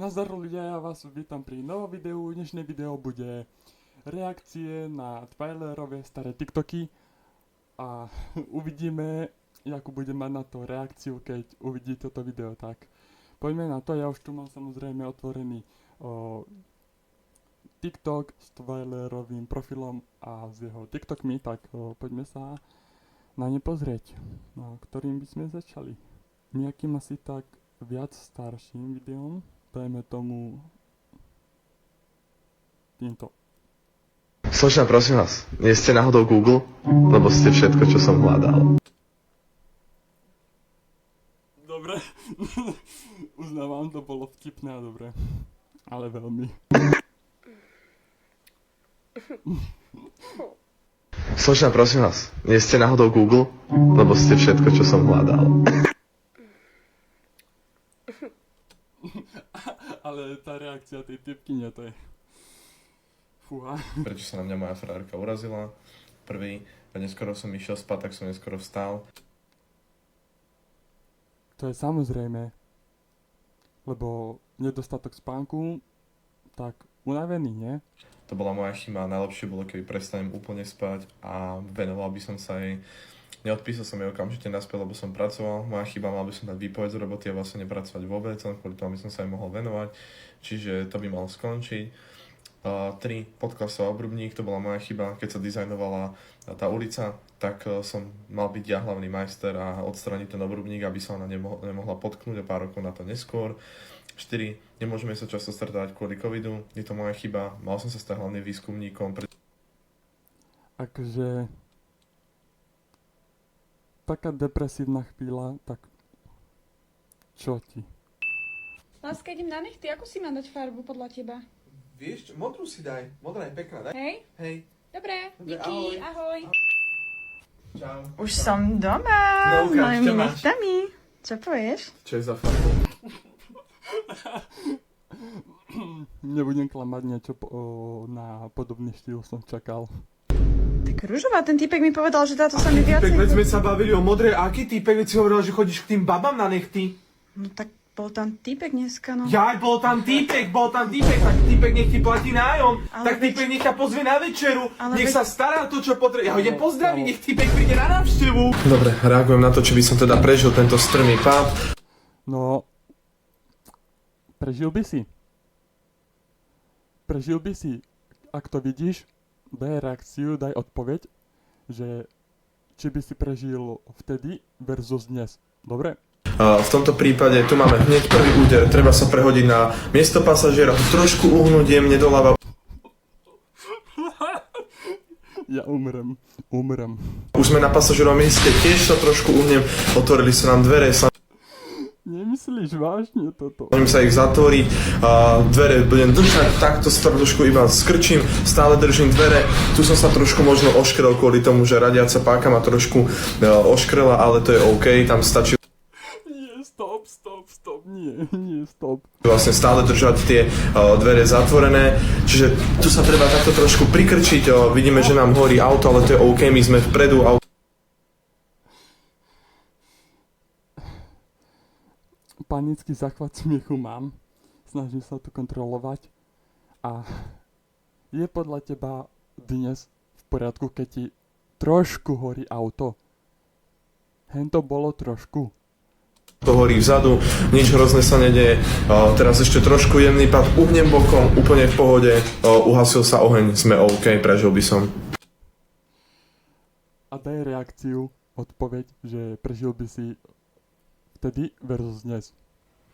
Nazdar ľudia, ja vás vítam pri novom videu. Dnešné video bude reakcie na Twilerové staré TikToky a uvidíme, akú budem mať na to reakciu, keď uvidí toto video. Tak poďme na to, ja už tu mám samozrejme otvorený TikTok s Twilerovým profilom a s jeho TikTokmi, tak poďme sa na ne pozrieť. No, ktorým by sme začali? Nejakým asi tak viac starším videom. Dajme tomu týmto. Slečna, prosím vás, nie ste náhodou Google? Lebo ste všetko, čo som hľadal. Dobre. Uznávam, to bolo vtipné a dobre. Ale veľmi. Slečna, prosím vás, nie ste náhodou Google? Lebo ste všetko, čo som hľadal. Ale tá reakcia tej typkyne, to je... Fúha. Prečo sa na mňa moja frárka urazila? Prvý, neskoro som išiel spať, tak som neskoro vstal. To je samozrejme. Lebo nedostatok spánku, tak unavený, nie? To bola moja chyba, najlepšie bolo, keby prestanem úplne spať a venoval by som sa jej. Neodpísal som jej okamžite naspäť, lebo som pracoval. Moja chyba, mal by som dať výpoveď z roboty a vlastne nepracovať vôbec, len kvôli tomu, aby som sa jej mohol venovať. Čiže to by malo skončiť. 3. Podklasový obrubník, to bola moja chyba. Keď sa dizajnovala tá ulica, tak som mal byť ja hlavný majster a odstraniť ten obrubník, aby sa ona nemohla potknúť a pár rokov na to neskôr. 4. Nemôžeme sa často stretávať kvôli covidu. Je to moja chyba. Mal som sa stať hlavným výskumníkom. Akože... Taká depresívna chvíľa, tak... Čo ti? Láska, idem na nechty. Ako si mám dať farbu podľa teba? Vieš, modrú si daj. Modrá je pekná, daj. Hej? Hej. Dobre, Dobre, díky, ahoj. Čau. Už som doma No, s ukáž, mojimi čo máš? nechtami. Čo povieš? Čo je za farbu? Nebudem klamať, niečo na podobný štýl som čakal. Tak ružová, ten typek mi povedal, že táto sa mi viacej... Typek, veď sme sa bavili o modrej. A aký typek? Veď si hovorila, že chodíš k tým babám na nechty. No tak bol tam typek dneska, no. Jaj, bol tam typek. Tak typek nech ti platí nájom. Ale Tak veď- typek nech ťa pozve na večeru. Ale Nech veď- sa stará o to, čo potrebuje. Ja ho idem pozdraviť, nech typek príde na návštevu. Dobre, reagujem na to, či by som teda prežil tento strmý pád. No... Prežil by si. Prežil by si. Ak to vidíš, daj reakciu, daj odpoveď, že či by si prežil vtedy versus dnes. Dobre? V tomto prípade tu máme hneď prvý úder, treba sa prehodiť na miesto pasažiera, trošku uhnúť jemne doľava. Ja umrem. Už sme na pasažierovom mieste, tiež sa trošku uhnem, otvorili sa nám dvere, Nemyslíš vážne toto? snažím sa ich zatvoriť, dvere budem držať, takto sa trošku iba skrčím, stále držím dvere, tu som sa trošku možno oškrel kvôli tomu, že radiaca páka ma trošku oškrela, ale to je OK, tam stačí Nie, stop, nie, stop. vlastne stále držať tie dvere zatvorené, čiže tu sa treba takto trošku prikrčiť, vidíme, že nám horí auto, ale to je OK, my sme vpredu, Panický záchvat smiechu mám. Snažím sa to kontrolovať. A je podľa teba dnes v poriadku, keď ti trošku horí auto? Hento bolo trošku. to horí vzadu, nič hrozné sa nedeje, teraz ešte trošku jemný pad, uhnem bokom, úplne v pohode, uhasil sa oheň, sme OK, prežil by som. A daj reakciu, odpoveď, že prežil by si vtedy versus dnes.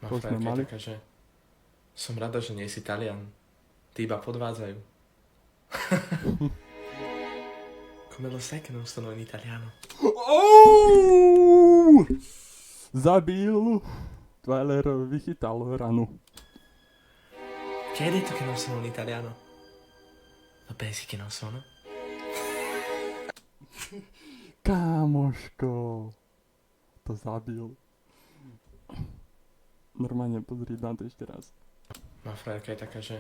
To sme mali. Taká, že som rada, že nie si Talian. Tí iba podvádzajú. Come lo sai che non sono in italiano? Oh! Zabil. Twiler vychytal ranu. Chi hai detto che non sono un italiano? Lo pensi che non sono? Kámoško. To zabil. Normálne pozri na to ešte raz. Moja frajerka je taká, že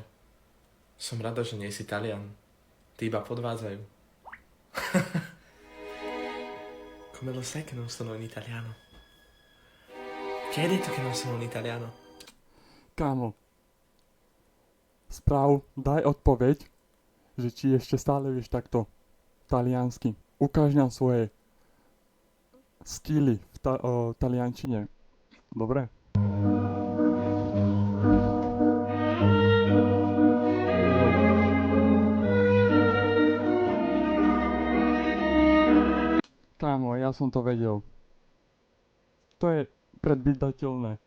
som rada, že nie si Talian. Tí iba podvádzajú. Come lo sai che non sono in italiano? Chi hai detto che non sono un italiano? Kámo, správ, daj odpoveď, že či ešte stále vieš takto taliansky. Ukáž nám svoje skily v taliančine. Dobre? Kámo, ja som to vedel. To je predvídateľné.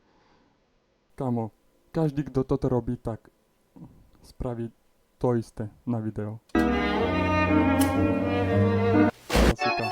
Kámo, každý, kto toto robí, tak spraví to isté na video. Klasika.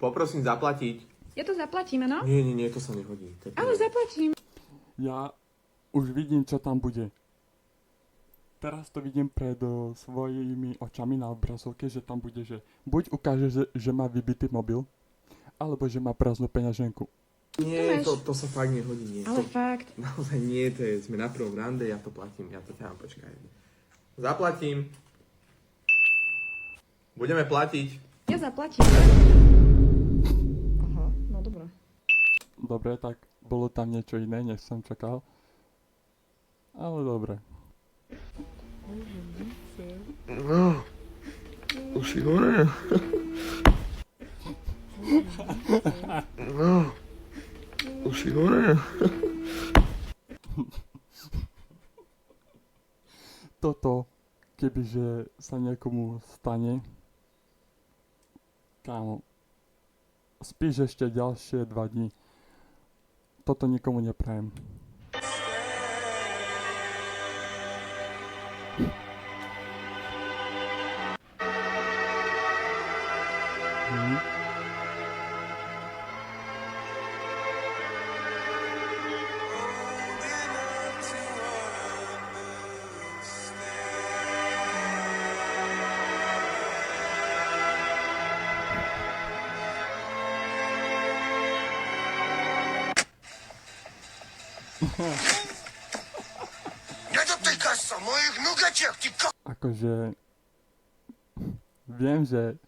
Poprosím zaplatiť. Ja to zaplatím, áno? Nie, to sa nehodí. Áno, zaplatím. Ja už vidím, čo tam bude. Teraz to vidím pred svojimi očami na obrazovke, že tam bude, že buď ukáže, že má vybitý mobil, alebo že má prázdnu peňaženku. Nie, to sa fakt nehodí. Nie. Ale fakt. Naozaj nie, to je, sme na prvom rande, ja to platím, ja to ťahám, počkaj. Zaplatím. Budeme platiť. Ja zaplatím. Aha, no dobré. Dobre, tak bolo tam niečo iné, než som čakal. Ale dobre. No, už si hore. No, už si hore. Toto, kebyže sa niekomu stane, kámo, spíš ešte ďalšie 2 dní. Toto nikomu neprajem. Nedotýkaj sa mojich nugetiek, ty Akože viem, že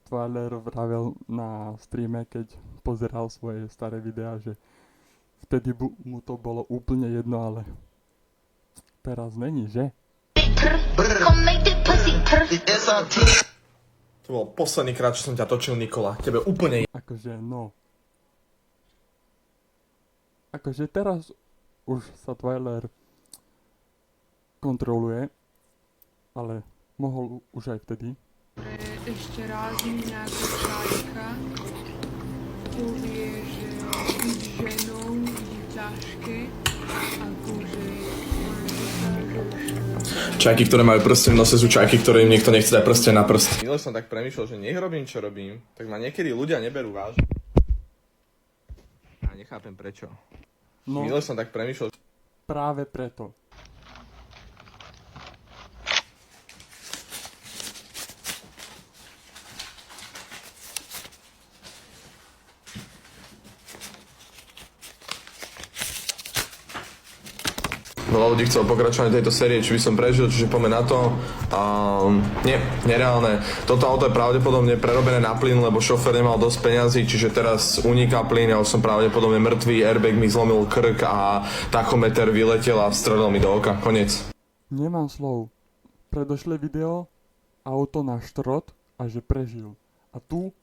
Twiler vravel na streame, keď pozeral svoje staré videá, že vtedy mu to bolo úplne jedno, ale teraz není, že? To bol posledný krát, čo som ťa točil, Nikola. Tebe úplne Akože no. Akože teraz už sa Twiler kontroluje, ale mohol už aj vtedy. Ešte rázim nejaká čajka povie, že byť ženou je ťažké, akože Čajky, ktoré majú prste v nose, sú čajky, ktoré im niekto nechce dať prste na prst. Minule som tak premýšľal, že nech robím, čo robím, tak ma niekedy ľudia neberú vážne. Ja nechápem prečo. No, Minule som tak premýšľal, práve preto. veľa ľudí chcelo pokračovanie tejto série, či by som prežil, čiže poďme na to. Nie, nereálne. Toto auto je pravdepodobne prerobené na plyn, lebo šofér nemal dosť peňazí, čiže teraz uniká plyn, ja už som pravdepodobne mŕtvý, airbag mi zlomil krk a tachometer vyletel a vstrelil mi do oka. Koniec. Nemám slov. Predošlé video, auto na štrot a že prežil. A tu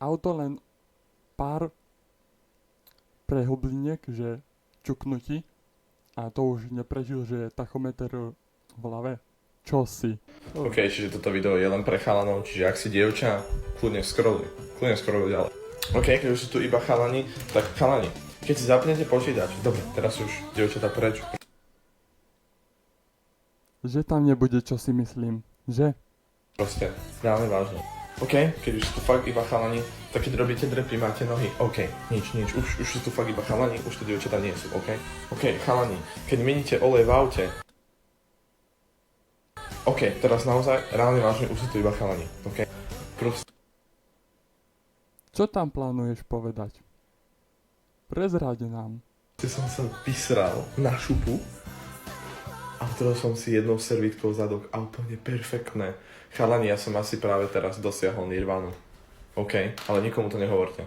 auto len pár prehlbliniek, že čuknutí. A to už neprežil, že je tachometer v hlave. Čo si? OK, čiže toto video je len pre chalanov, čiže ak si dievča, kľudne scrolluj ďalej. OK, keď už sú tu iba chalani, tak chalani, keď si zapnete počítač, dobre, teraz už dievčatá preč. Že tam nebude, čo si myslím. Že? Proste, reálne vážne. OK, keď už sú tu fakt iba chalani, tak keď robíte drepy, máte nohy, OK, nič, už sú tu fakt iba chalani, už tu dievčatá nie sú, OK? OK, chalani, keď meníte olej v aute, OK, teraz naozaj, reálne vážne, už sú to iba chalani, OK? Proste Čo tam plánuješ povedať? Prezráď nám. som sa vysral na šupu a utrel som si jednou servítkou zadok a úplne perfektné. Chalani, ja som asi práve teraz dosiahol nirvanu. OK, ale nikomu to nehovorte.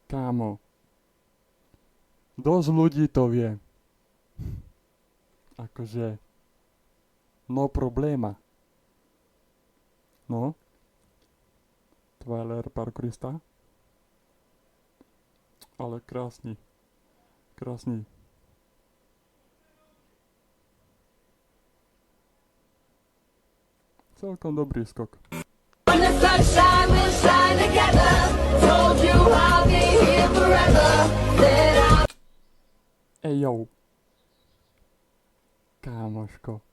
Kámo. Dosť ľudí to vie. Akože... No probléma. No. Twilight parkourista. Ale krásny. Krásny. Celkom dobrý skok. Ej, jo. Kámoško.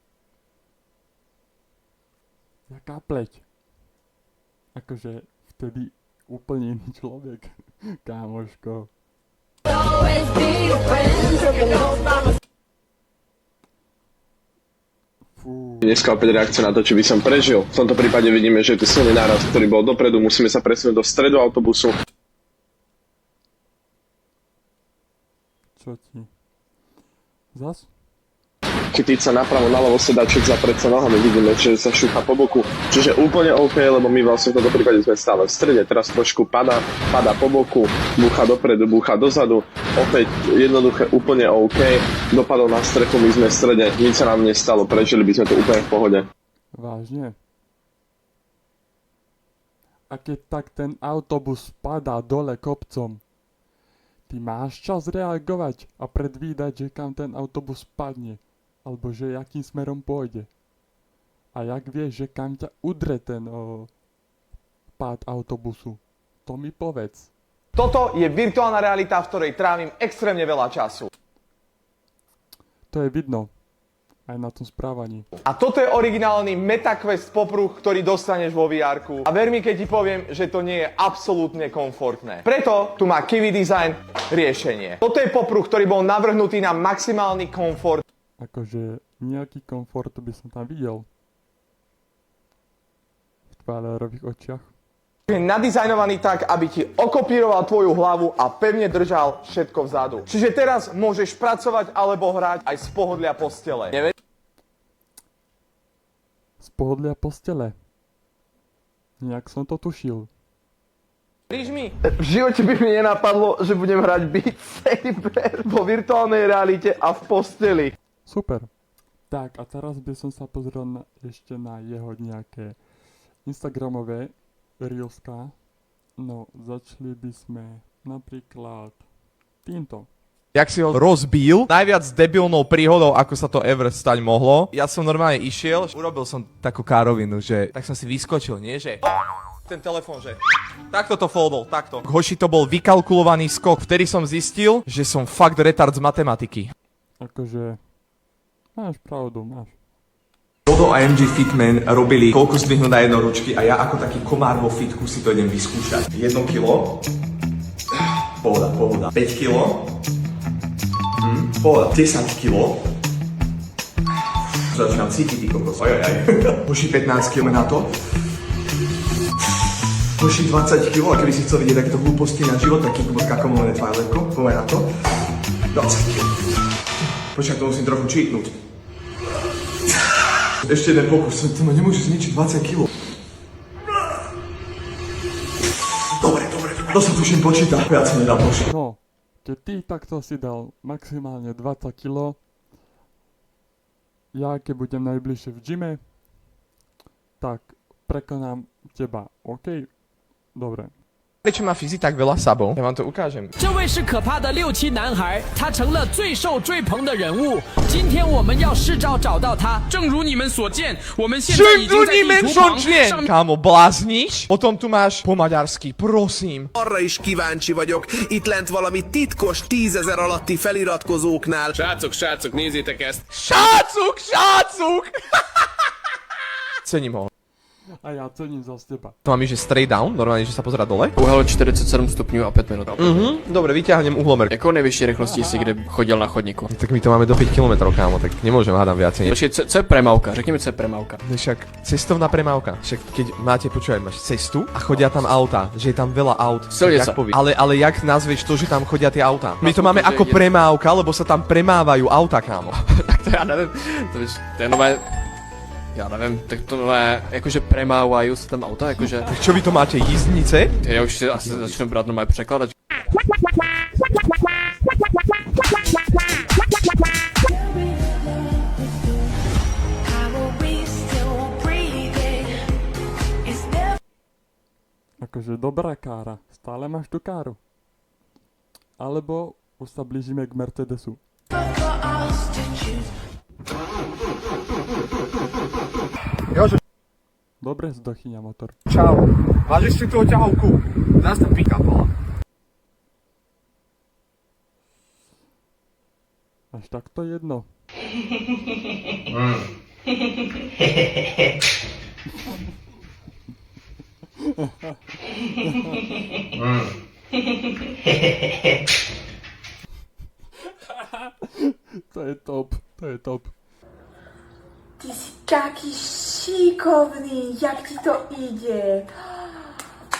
Jaká pleť. Akože vtedy úplne iný človek. Kámoško. Fú. Dneska opäť reakcia na to, či by som prežil. V tomto prípade vidíme, že je tu silný náraz, ktorý bol dopredu. Musíme sa presunúť do stredu autobusu. Čo ti? Zas? Chytiť sa napravo, naľavo sedaček za predsa nohami. Vidíme, že sa šúcha po boku. Čiže úplne OK, lebo my vlastne v tomto prípade sme stále v strede. Teraz trošku padá po boku, búcha dopredu, búcha dozadu. Opäť jednoduché, úplne OK. Dopadol na strechu, my sme v strede. Nič sa nám nestalo, prežili by sme to úplne v pohode. Vážne? A keď tak ten autobus padá dole kopcom, ty máš čas reagovať a predvídať, že kam ten autobus padne. Alebo že jakým smerom pôjde. A jak vieš, že kam ťa udre ten pád autobusu? To mi povedz. Toto je virtuálna realita, v ktorej trávim extrémne veľa času. To je vidno. Aj na tom správaní. A toto je originálny MetaQuest popruh, ktorý dostaneš vo VR-ku. A ver mi, keď ti poviem, že to nie je absolútne komfortné. Preto tu má Kiwi Design riešenie. Toto je popruh, ktorý bol navrhnutý na maximálny komfort. Akože nejaký komfort by som tam videl. V Twilightových očiach. Je nadizajnovaný tak, aby ti okopíroval tvoju hlavu a pevne držal všetko vzadu. Čiže teraz môžeš pracovať alebo hrať aj z pohodlia postele. Z pohodlia postele. Nejak som to tušil. Veríš mi? V živote by mi nenapadlo, že budem hrať Beat Saber vo virtuálnej realite a v posteli. Super. Tak a teraz by som sa pozrel ešte na jeho nejaké instagramové reelska. No, začali by sme napríklad týmto. Jak si ho rozbil, najviac debilnou príhodou, ako sa to ever stať mohlo. Ja som normálne išiel, urobil som takú károvinu, že tak som si vyskočil, nie že... Ten telefón, že... Takto to foldol, takto. Hoši, to bol vykalkulovaný skok, vtedy som zistil, že som fakt retard z matematiky. Akože... Máš pravdu, máš. Dodo a MG Fitman robili koľko zdvihnú na jednoručky a ja ako taký komár vo fitku si to idem vyskúšať. 1 kilo. Pohoda. 5 kilo. Pohoda. 10 kilo. Začínam cítiť, ty kokos. Ojojaj. Hoši 15 kilo na to. Hoši 20 kilo, a keby si chcel vidieť takéto hlúposti na život, taký kakomované Twilightko, poďme na to. 20 kilo. Počkaj, to musím trochu cheatnúť. Ešte jeden pokus, to ma nemôže zničiť 20 kg. Dobre, to sa tuším počíta, viac sa nedá počítať. No, keď ty takto si dal maximálne 20 kg, ja keď budem najbližšie v gyme, tak prekonám teba, OK? Dobre. Prečo má Fizi tak veľa sabov? Ja vám to ukážem. 这位是可怕的6-7男孩，他成了最受追捧的人物。今天我们要试着找到他。正如你们所见，我们现在已经在地图旁上。 Kámo, blázniš? Potom tu máš po maďarsky, prosím. Arra is kíváncsi vagyok. Itt lent valami titkos 10 000 alatti feliratkozóknál. Srácok, nézzétek ezt. Sácuk! Cením ho. A ja cením za teba. To mám že straight down, normálne, že sa pozerá dole. Uhel 47 stupňů a 5 minut. Dobre, vyťahnem uhlomer. Jakou nejvyšší rychlostí si kdy chodil na chodníku? Tak my to máme do 5 km, kámo, tak nemôžem hádam viacej. Počkej, co je premávka? Řekni mi, co je premávka. Však cestovná premávka. Však keď máte, počúvaj, máš cestu a chodia tam auta, že je tam veľa aut. Silnica. Ale jak nazveš to, že tam chodia tie auta? My to máme ako premávka, lebo sa tam premávajú auta, kámo. Tak to já nevím, to je nové... Já nevím, tak to nové, jakože premávají se tam auta, jakože... Tak čo vy to máte, jízdnice? Já už si asi začnu brát normálně překladat. Akože dobrá kára. Stále máš tú káru. Alebo už sa blížime k Mercedesu. Jože, Dobre, zdochyňa motor. čau. Vážiš si tú oťahovku? Zás to pick-up bola. Až takto jedno. To je top, to je top. Ty si taký šikovný, jak ti to ide.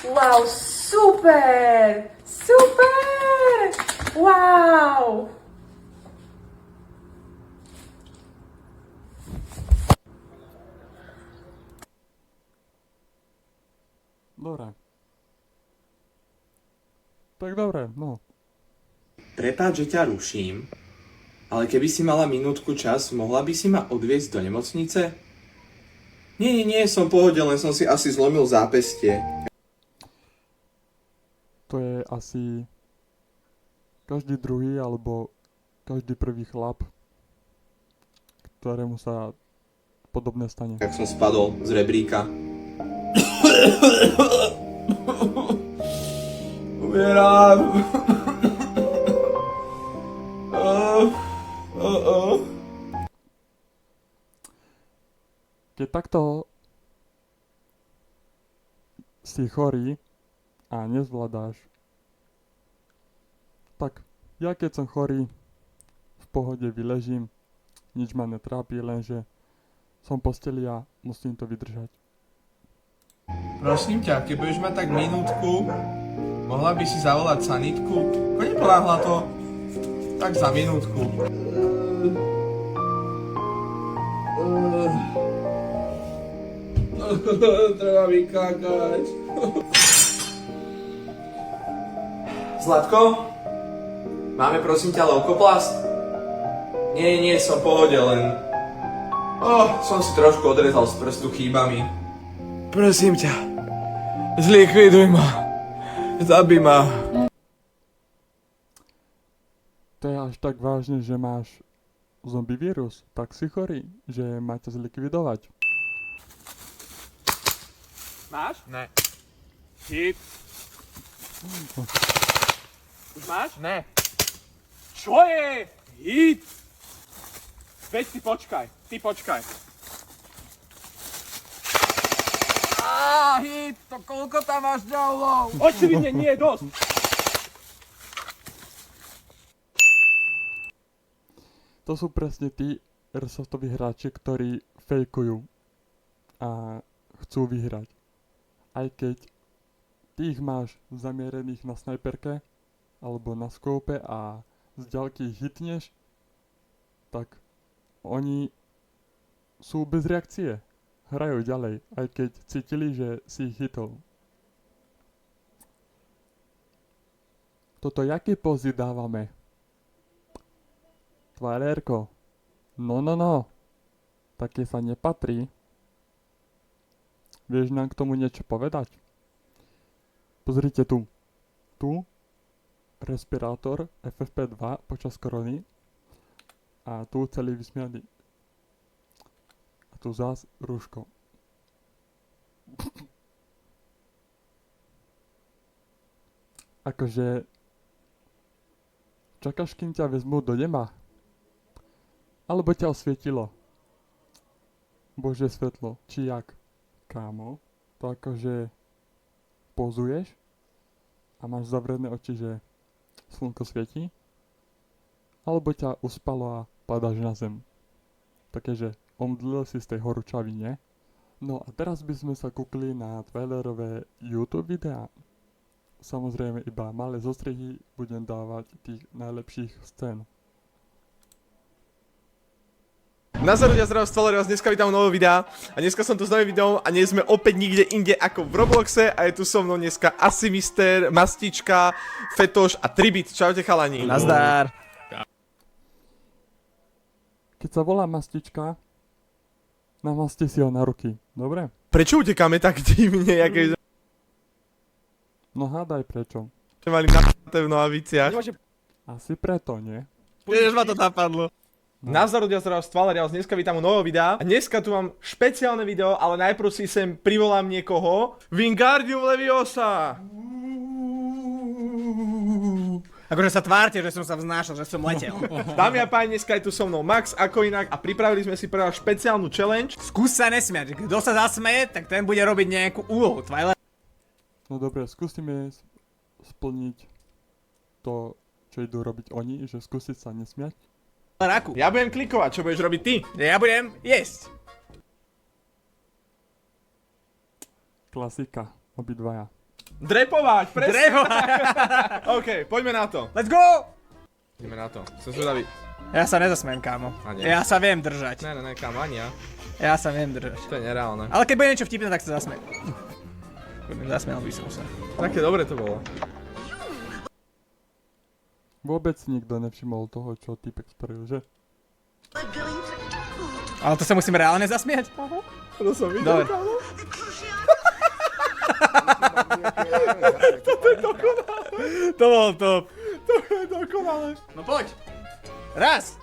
Wow, super! Super! Wow! Dobre. Tak dobre, no. Prepáč, že ťa ruším, ale keby si mala minútku čas, mohla by si ma odviezť do nemocnice? Nie, som v pohode, len som si asi zlomil zápestie. To je asi každý druhý alebo každý prvý chlap, ktorému sa podobné stane. Tak som spadol z rebríka. Umierám. Keď takto si chorý a nezvládáš, tak ja keď som chorý, v pohode vyležím, nič ma netrápi, lenže som v posteli a musím to vydržať. Prosím ťa, keď budeš mať tak minútku, mohla by si zavolať sanitku? Ako nepoláhla to? Tak za minútku. Treba vykákať. Zlatko? Máme prosím ťa leukoplast? Nie, som v pohode, len... som si trošku odrezal z prstu chýbami. Prosím ťa, zlikviduj ma. Zabij ma. To je až tak vážne, že máš zombie vírus, tak si chorý, že máte zlikvidovať. Máš? Ne. Hit. Už máš? Ne. Čo je? Hit. Veď ty počkaj. Hit, to koľko tam máš download? Očividne nie, dosť. To sú presne tí airsoftoví hráči, ktorí fejkujú a chcú vyhrať. Aj keď ty ich máš zamierených na snajperke alebo na skópe a z ďalky ich hitneš, tak oni sú bez reakcie. Hrajú ďalej, aj keď cítili, že si ich hitol. Toto jaké pozy dávame? Tvarérko. No. Také sa nepatrí. Vieš nám k tomu niečo povedať? Pozrite tu. Tu respirátor FFP2 počas korony a tu celý vysmianý. A tu zás rúško. Akože čakáš, kým ťa vezmú do neba? Alebo ťa osvietilo? Božie svetlo, či jak? Kámo, to akože pozuješ a máš zavrené oči, že slnko svieti, alebo ťa uspalo a padáš na zem. Takže omdlel si z tej horúčavy, nie? No a teraz by sme sa kúkli na trailerové YouTube videá. Samozrejme iba malé zostrihy budem dávať tých najlepších scén. Nazdar ľudia, zdravím, Stvaler, vás dneska vítam nového videa a dneska som tu s novým videom a nie sme opäť nikde inde ako v Robloxe a je tu so mnou dneska asi Mister, Mastička, Fetoš a Tribit. Čaute chalani. Nazdar. Keď sa volá Mastička, namasti si ho na ruky, dobre? Prečo utekáme tak divne, aké No hádaj prečo. mali na***té v nohaviciach? Asi preto, nie? Jež ma to napadlo. Nazdar ľudia, zdravím, Stvaler, ja vás dneska vítam u nového videa a dneska tu mám špeciálne video, ale najprv si sem privolám niekoho. Wingardium Leviosa! Akože sa tvárte, že som sa vznášal, že som letel. Dámy a páni, dneska je tu so mnou Max, ako inak, a pripravili sme si pre vás špeciálnu challenge. Skús sa nesmiať, kto sa zasmeje, tak ten bude robiť nejakú úlohu, Twilight. No dobre, skúsime splniť to, čo idú robiť oni, že skúsiť sa nesmiať. Raku. Ja budem klikovať, čo budeš robiť ty? Ja budem jesť. Klasika, obidvaja. Drepovať, presne. Drepovať. OK, poďme na to. Let's go! Ideme na to, som zvedavý. Ja sa nezasmiem, kámo. A nie. Ja sa viem držať. Ne, kámo, ani ja. Ja sa viem držať. To je nereálne. Ale keď bude niečo vtipné, tak sa zasmiem. Zasmiel by som sa. Také dobre to bolo. Vôbec nikto nevšimol toho, čo typek spravil, že? Ale to sa musím reálne zasmiať? To som videl, Dobre. kámo. To je dokonalé. To bol top. To je dokonalé. No poď. Raz.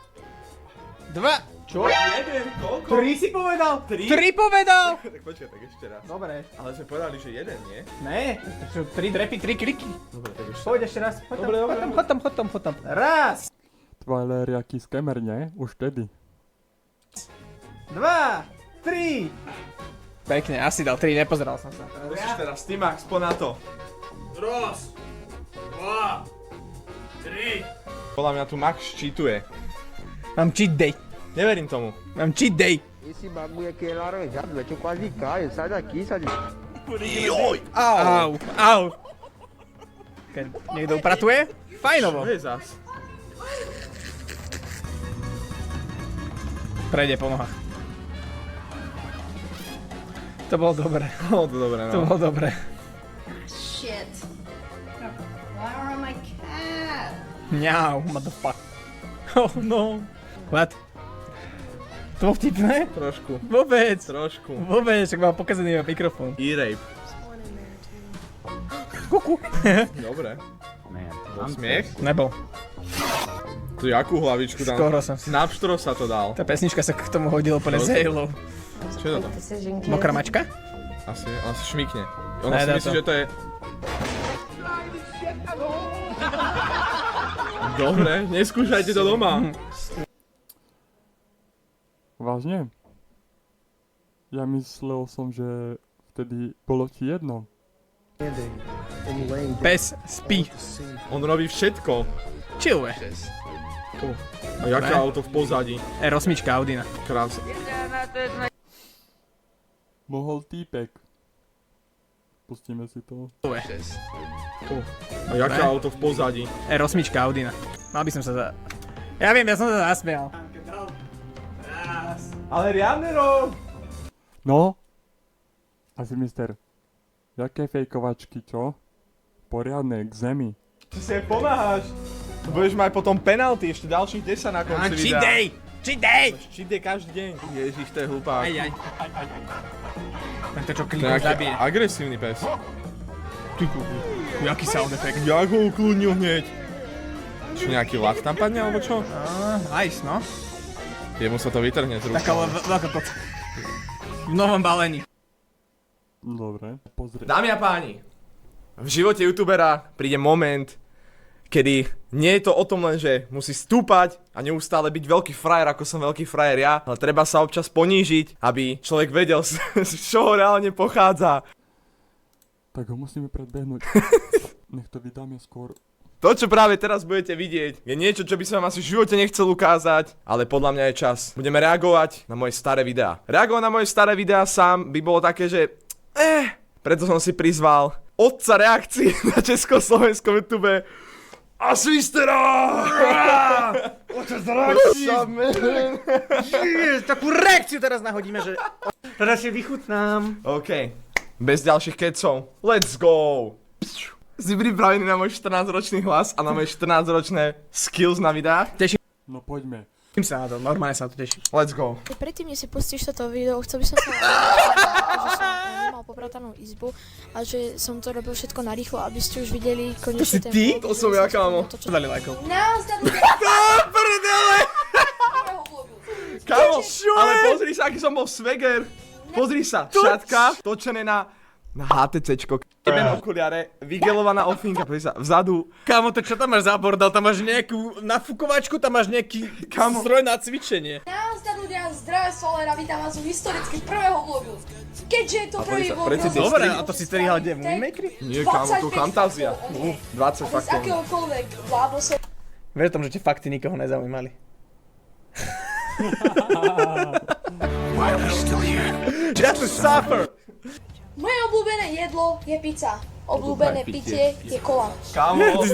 Dva. Čo? Jeden, koľko? 3 si povedal? 3? 3 povedal? Tak počkaj, tak ešte raz. Dobre. Ale sme povedali, že jeden, nie? Ne, 3 drepy, 3 kliky. Dobre, tak ešte. Poď ešte raz. Dobre. Chod tam. Raz. Twilight jaký skamer, nie? Už tedy. 2, 3. Pekne, asi dal 3, nepozeral som sa. Musíš teraz, ty Max, poď na to. Raz. 2, 3. Podľa mňa tu Max cheatuje. Mám cheat day. Neverím tomu. Mám cheat day. Esse bagulho aqui é laranjado, velho. Eu quase caio. Sai daqui, sai daqui. Au. Keď niekto upratuje, fajnovo. Čo je zas? Prejde po nohách. To bolo dobré. Bolo to dobré, no. To bolo dobré. Shit. Flower on my cat. Mňau, motherfucker. Oh no. What? To bolo vtipné? Trošku. Vôbec. Trošku. Vôbec, však mám pokazený mikrofón. E-rape. Kuku. Dobre. Bol smiech? Nebol. Tu jakú hlavičku dám? Skoro som si. Napštro sa to dal. Tá pesnička sa k tomu hodila úplne z Halo. Čo je to? Mokrá mačka? Asi šmikne. Ona Ne, si dá myslí, to. že to je... Dobre, neskúšajte to doma. Vážne? Ja myslel som, že vtedy bolo ti jedno. Pes spí. On robí všetko. Chilluje. A jaké auto v pozadí? R8 Audina. Krásne. Mohol týpek. Pustíme si to. A jaké auto v pozadí? R8 Audina. Mal by som sa Ja viem, ja som sa zasmial. Ale riadne rov! No? Asi mister. Jaké fejkovačky, čo? Poriadne, k zemi. Ty si aj pomáhaš. Budeš mať potom penalty, ešte ďalších 10 na konci videa. Cheat day! Cheat day! Cheat day každý deň. Ježiš, to je hlupák. Aj. Tak to čo To je kliknúť aký zabije. agresívny pes. Ty kuku. Jaký sound effect. Jak ho ukludnil hneď. Či nejaký lat tam padne, alebo čo? Ice, no. Jemu sa to vytrhne z rúk. Taká veľká kot. V novom balení. Dobre, pozri. Dámy a páni, v živote youtubera príde moment, kedy nie je to o tom len, že musí stúpať a neustále byť veľký frajer, ako som veľký frajer ja, ale treba sa občas ponížiť, aby človek vedel, z čoho reálne pochádza. Tak ho musíme predbehnúť. Nech to vydáme skôr. To, čo práve teraz budete vidieť, je niečo, čo by som vám asi v živote nechcel ukázať, ale podľa mňa je čas. Budeme reagovať na moje staré videá. Reagovať na moje staré videá sám by bolo také, že preto som si prizval otca reakcií na československom YouTube Asvistera! Otec reakcií! Takú reakciu teraz nahodíme, že teraz si vychutnám. OK, bez ďalších kecov, let's go! Si pripravený na môj 14-ročný hlas a na moje 14-ročné skills na videách? Teším No poďme. sa na to, normálne sa na to teším. Let's go. Predtým, než si pustíš toto video, chcel by som sa že som nemal popratanú izbu a že som to robil všetko narýchlo, aby ste už videli konečne ten vlog. To som ja, kámo. Čo dali lajkov? Kámo, ale pozri sa, aký som bol swagger. Pozri sa, šatka točené na HTCčko. Jeden okuliare, vygelovaná ofinka, pozri sa, vzadu. Kámo, to čo tam máš za bordel? Tam máš nejakú nafukovačku, tam máš nejaký stroj na cvičenie. Nazdar ľudia, zdravé Solera, vítam vás u historicky prvého vlogu. Keďže je to prvý vlog, Dobre, a to si strihal kde? V Moonmakery? Nie, kámo, to Camtasia. 20 bez faktov. akéhokoľvek blábose. Ver tomu, že tie fakty nikoho nezaujímali. Just a suffer! Moje obľúbené jedlo je pizza. Obľúbené pitie je kola. Kámo,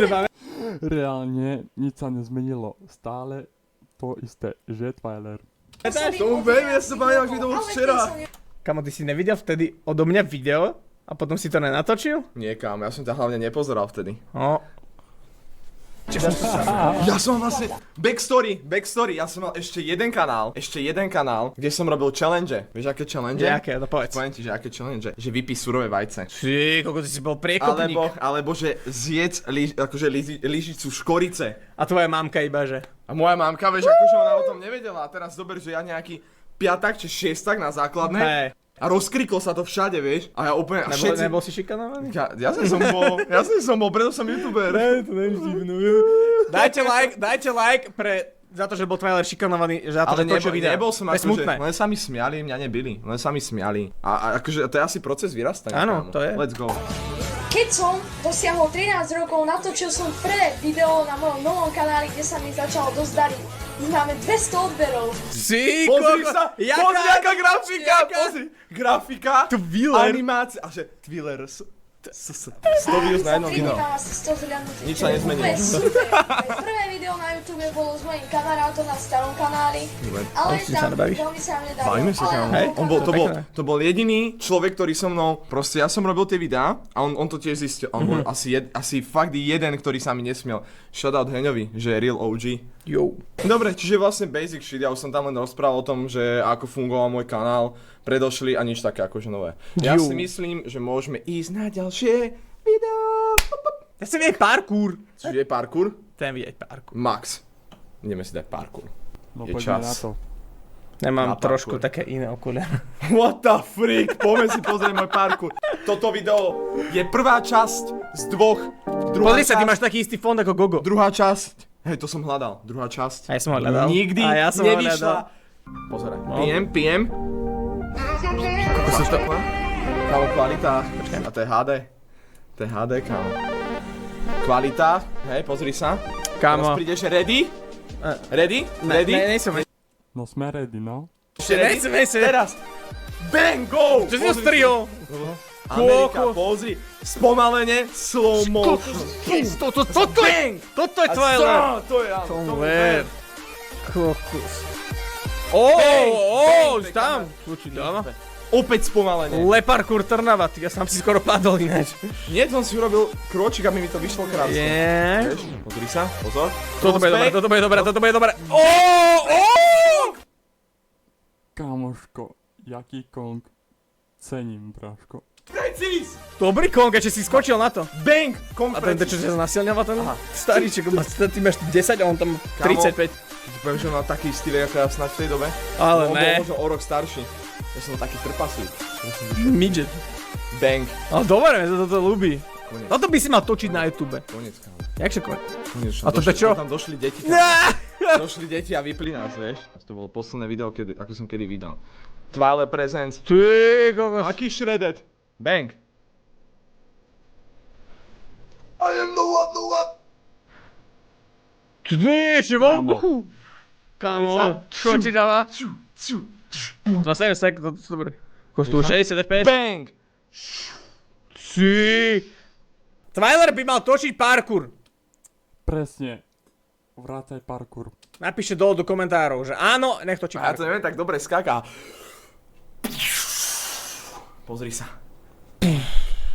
Reálne nič sa nezmenilo. Stále to isté, že Twiler. to viem, ja sa pamätám, že to bolo včera. Kamo, ty si nevidel vtedy odo mňa video a potom si to nenatočil? Nie, kámo, ja som ťa hlavne nepozeral vtedy. No. Ja som vlastne, backstory, ja som mal ešte jeden kanál, kde som robil challenge. Vieš, aké challenge? Nejaké, no povedz. Poviem ti, že aké challenge? Že vypí surové vajce. Ty, koľko ty si bol priekopník. Alebo že zjedz lyžicu škorice. A tvoja mamka iba, že? A moja mamka, vieš, akože ona o tom nevedela. A teraz zober, že ja nejaký piatak či šiestak na základnej. Hej. A rozkriklo sa to všade, vieš? A ja úplne... Nebol si šikanovaný? Jasne som bol, preto som youtuber. To není divno. Dajte like pre... Za to, že bol Twiler šikanovaný, že za to, že točil videa. Nebol som to je smutné. len sa mi smiali, mňa nebili. Len sa mi smiali. A akože to je asi proces vyrastania. Áno, to je. Let's go. Keď som dosiahol 13 rokov, natočil som prvé video na mojom novom kanáli, kde sa mi začalo dosť dariť. My máme 200 odberov. Pozri sa, pozri aká grafika, pozri. Grafika, animácia, a že Twiller, 100 views na jednom video. Nič sa nezmení. Prvé video na YouTube bolo s mojím kamarátom na starom kanáli, ale tam veľmi sa mne Bavíme sa, kámo. To bol jediný človek, ktorý so mnou, proste ja som robil tie videá a on to tiež zistil. On bol asi fakt jeden, ktorý sa mi nesmiel. Shoutout Heňovi, že je real OG. Jo. Dobre, čiže vlastne basic shit, ja už som tam len rozprával o tom, že ako fungoval môj kanál, predošli a nič také akože nové. Ja si myslím, že môžeme ísť na ďalšie video. Ja chcem vidieť parkour. Chceš vidieť parkour? Chcem vidieť parkour. Max, ideme si dať parkour. No Je poďme čas. na to. Nemám Na trošku parkour. také iné okuliare. What the freak, poďme si pozrieť môj parkour. Toto video je prvá časť z dvoch. Pozri sa, ty máš taký istý fond ako Gogo. Druhá časť. Hej, to som hľadal. Druhá časť. A ja som ho hľadal. Nikdy A ja som ho nevyšla. Pozeraj. PM. Ako sa to... Kámo, kvalita. Počkaj. A to je HD. To je HD, kámo. Kvalita. Hej, pozri sa. Kámo. Teraz prídeš ready? Ready? Ready? Ne, nejsem. No sme ready, no. Ešte ready? Nejsem. Teraz. Bang, go! Čo si ho strihol? Amerika, pozri. Spomalenie, slow motion. Toto je Twiler. To je, áno. Tom ver. Kokus. Už tam. Slučí dáma. Opäť spomalenie. Leparkour Trnava, ja som si skoro padol ináč. Nie, som si urobil krôčik, aby mi to vyšlo krásne. Je. Pozri sa, pozor. Toto bude dobré. Kámoško, jaký kong. Cením, bráško. Precíz! Dobrý kong, ešte si skočil na to. Bang! Kong A ten čo sa nasilňoval ten staríček, ty máš 10 a on tam 35. Poviem, že on má taký styl, ako ja snáď v tej dobe. Ale on ne. bol možno o rok starší. Ja som taký trpaslík. Midget. Bang. Ale dobre, mne sa toto ľúbi. Koniec. Toto by si mal točiť na YouTube. Koniec, kámo. Jak šokovať? A A to čo? Tam došli deti. Došli deti a vypli nás, vieš. To bolo posledné video, ako som kedy vydal. Twilight Presents. Ty kokos. Aký shredded? Bang. I am the one. Ty ešte vonku. Kámo, čo ti dáva? 27 sekúnd, to dobre. Kostu 60 FPS. Bang. Ty. Twiler by mal točiť parkour. Presne. Vrácaj parkour. Napíšte dole do komentárov, že áno, nech točí A ja to parkour. neviem, tak dobre skáka. Pozri sa.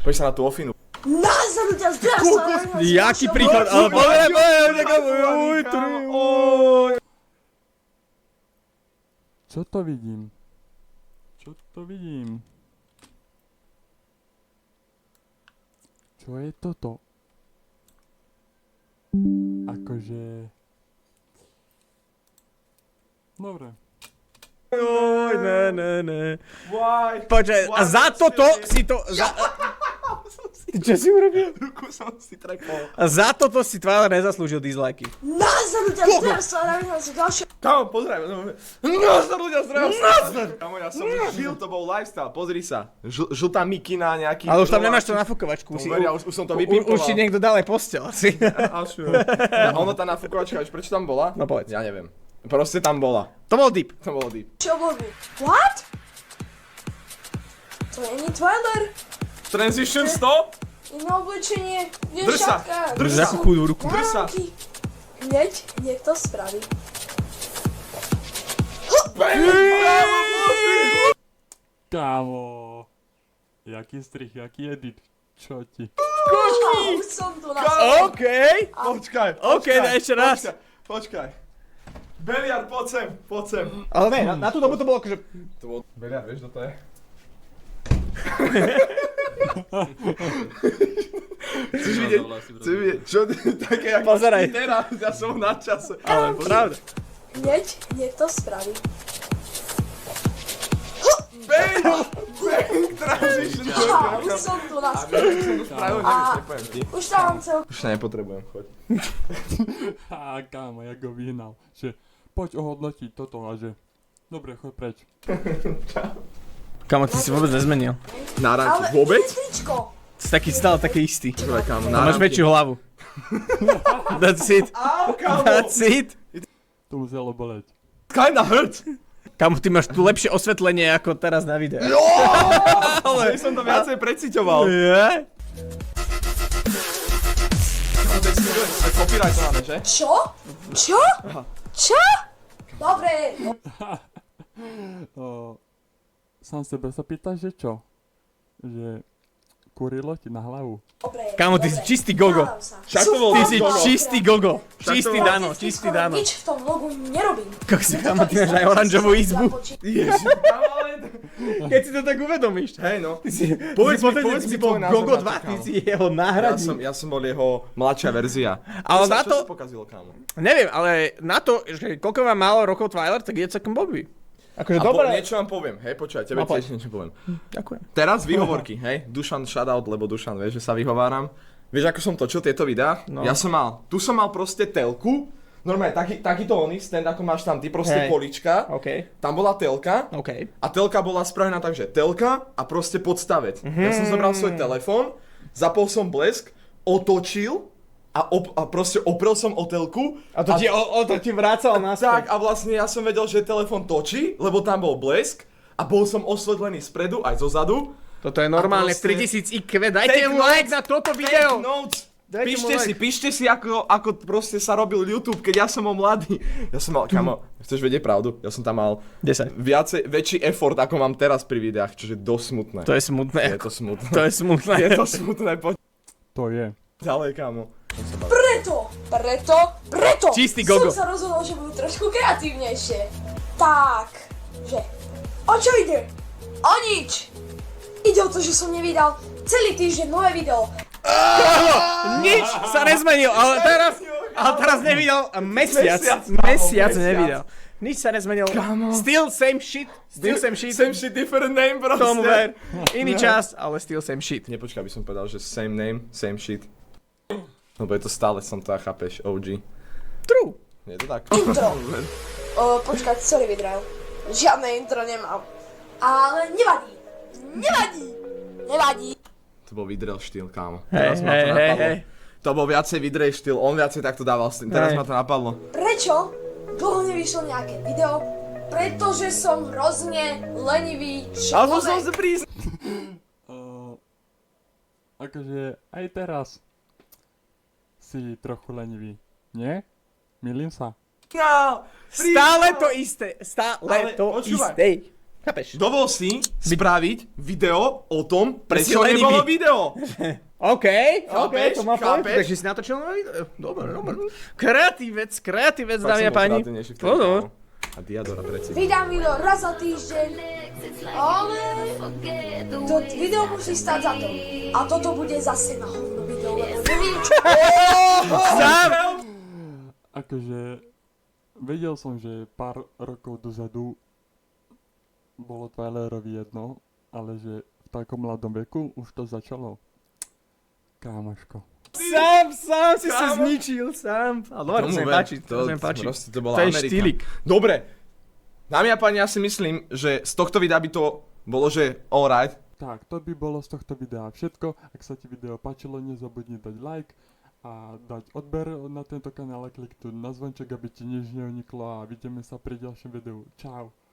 Poď sa na tú ofinu. Názor ťa zdravstva! Jaký príchod, ale Čo to vidím? Čo to vidím? Čo je toto? Akože... Dobre. Oj, ne. Why? Počkaj, a za toto si to... Ty čo si urobil? Ruku som si trepol. A za toto si Twiler nezaslúžil dislikey. Názor ťa zdravstva! Navýval si ďalšie... Kámo, pozraj. Nazdar ľudia, zdravím. Nazdar. Kámo, ja som žil, to bol lifestyle, pozri sa. Žltá mikina, nejaký... Ale už tam nemáš to nafukovačku. Už som to vypimpoval. Už ti niekto dal aj postel asi. Ono tá nafukovačka, vieš prečo tam bola? No povedz. Ja neviem. Proste tam bola. To bol deep. To bolo deep. Čo boli? What? To není Twiler. Transition stop? Iné oblečenie. Drž sa. Drž za chudú ruku. Drž sa. Hneď niekto spraví. Kámo. Jaký strich, jaký edit. Čo ti? Už som tu na... OK. Počkaj. OK, daj ešte raz. Počkaj. Beliar, poď sem. Ale ne, na tú dobu to bolo akože... Beliar, vieš, kto to je? Chceš vidieť? Čo také, jak Pozeraj. teraz, ja som na čase. Ale pravda. Hneď niekto spraví. Bang, transition. Už som tu naspäť. Už tam mám celú... Už sa nepotrebujem, choď. Á, kámo, jak ho vyhnal. Že poď ohodnotiť toto a že... Dobre, choď preč. Kamo, ty si vôbec nezmenil. Na Ale ránku, vôbec? ide tričko. Si taký stále taký istý. Počúvaj, kámo, Tam máš väčšiu hlavu. That's it. That's it. To muselo boleť. Kinda hurt. Kamo, ty máš tu lepšie osvetlenie ako teraz na videu. Ale som to viacej preciťoval. Je? Copyrightované, že? Čo? Čo? Čo? Dobre. Sám sebe sa pýtaš, že čo? Že kurilo ti na hlavu. Dobre. Kamo, ty si čistý gogo. Však to bol Ty si gogo. čistý gogo. Však to Čistý bol- Dano, čistý Dano. Nič v tom vlogu nerobím. Kako si, kamo, ty máš aj oranžovú izbu. Keď si to tak uvedomíš. Hej no. Povedz povedz mi, mi tvoj názor Gogo na to, 2, ty kámo. si jeho náhradník. Ja som bol jeho mladšia verzia. Ale Čo na sa- to... Čo sa pokazilo, kámo? Neviem, ale na to, že koľko má málo rokov Twiler, tak je celkom blbý. Akože A dobre. niečo vám poviem, hej, počúvaj, tebe No, tiež niečo poviem. Ďakujem. Teraz výhovorky, hej, Dušan shoutout, lebo Dušan vie, že sa vyhováram. Vieš, ako som točil tieto videá? No. Ja som mal, tu som mal proste telku, normálne takýto oný stand, ako máš tam ty, proste Hej. polička. OK. Tam bola telka OK. a telka bola spravená tak, že telka a proste podstavec. Ja som zobral svoj telefón, zapol som blesk, otočil a proste oprel som o telku. A to ti vrácal naspäť. Tak a vlastne ja som vedel, že telefón točí, lebo tam bol blesk a bol som osvetlený spredu aj zozadu. Toto je normálne A proste- 3000 IQ, dajte mu like na toto video! Dajte mu like. Píšte si, ako proste sa robil YouTube, keď ja som bol mladý. Ja som mal, kamo, chceš vedieť pravdu? Ja som tam mal 10. väčší effort, ako mám teraz pri videách, čo je dosť smutné. To je smutné. Je to smutné. To je smutné. Je to smutné, poď To je. ďalej, kamo. Preto Čistý gogo. som sa rozhodol, že budú trošku kreatívnejšie. Tak, že o čo ide? O nič. Ide o to, že som nevydal celý týždeň nové video. Nič sa nezmenil, ale teraz nevydal mesiac nevydal. Nič sa nezmenil. Still same shit. Same shit, different name, proste. Tomu ver. Iný čas, ale still same shit. Nepočkaj, by som povedal, že same name, same shit. Lebo je to stále som to, chápeš, OG. True. Je to tak? Intro. Počkať, sorry, Vidrail. Žiadne intro nemám. Ale nevadí. Nevadí. To bol vidrel štýl, kámo. Hej, Teraz ma to hej, napadlo. hej. To bol viacej vidrej štýl, on viacej takto dával s tým. Teraz Hej. ma to napadlo. Prečo dlho nevyšlo nejaké video? Pretože som hrozne lenivý Alebo človek. som sa prísť. Akože aj teraz si trochu lenivý, nie? Milím sa. Stále to isté. Stále Ale to počúvaj. isté. Chápeš? Dovol si spraviť video o tom, si prečo lenivý. nebolo video. OK, Chápeš? to má point. Chápeš? Takže si natočil nové video. Dobre. Kreatívec, Fakt dámy a som bol páni. kreatívnejší vtedy, Pozor. kámo. A Diadora predtým. Vydám video raz za týždeň, ale to video musí stáť za to. A toto bude zase na hovno video, lebo neviem čo. Akože vedel som, že pár rokov dozadu bolo Tylerovi jedno, ale že v takom mladom veku už to začalo. Kámoško. Sám si sa zničil, sám. Ale dobre, to sa mi páči, to sa mi páči. Proste to bola To je Amerika. štýlik. Dobre. Dámy a páni, ja si myslím, že z tohto videa by to bolo, že alright. Tak, to by bolo z tohto videa všetko. Ak sa ti video páčilo, nezabudni dať like a dať odber na tento kanál a kliknúť na zvonček, aby ti nič neuniklo a vidíme sa pri ďalšom videu. Čau.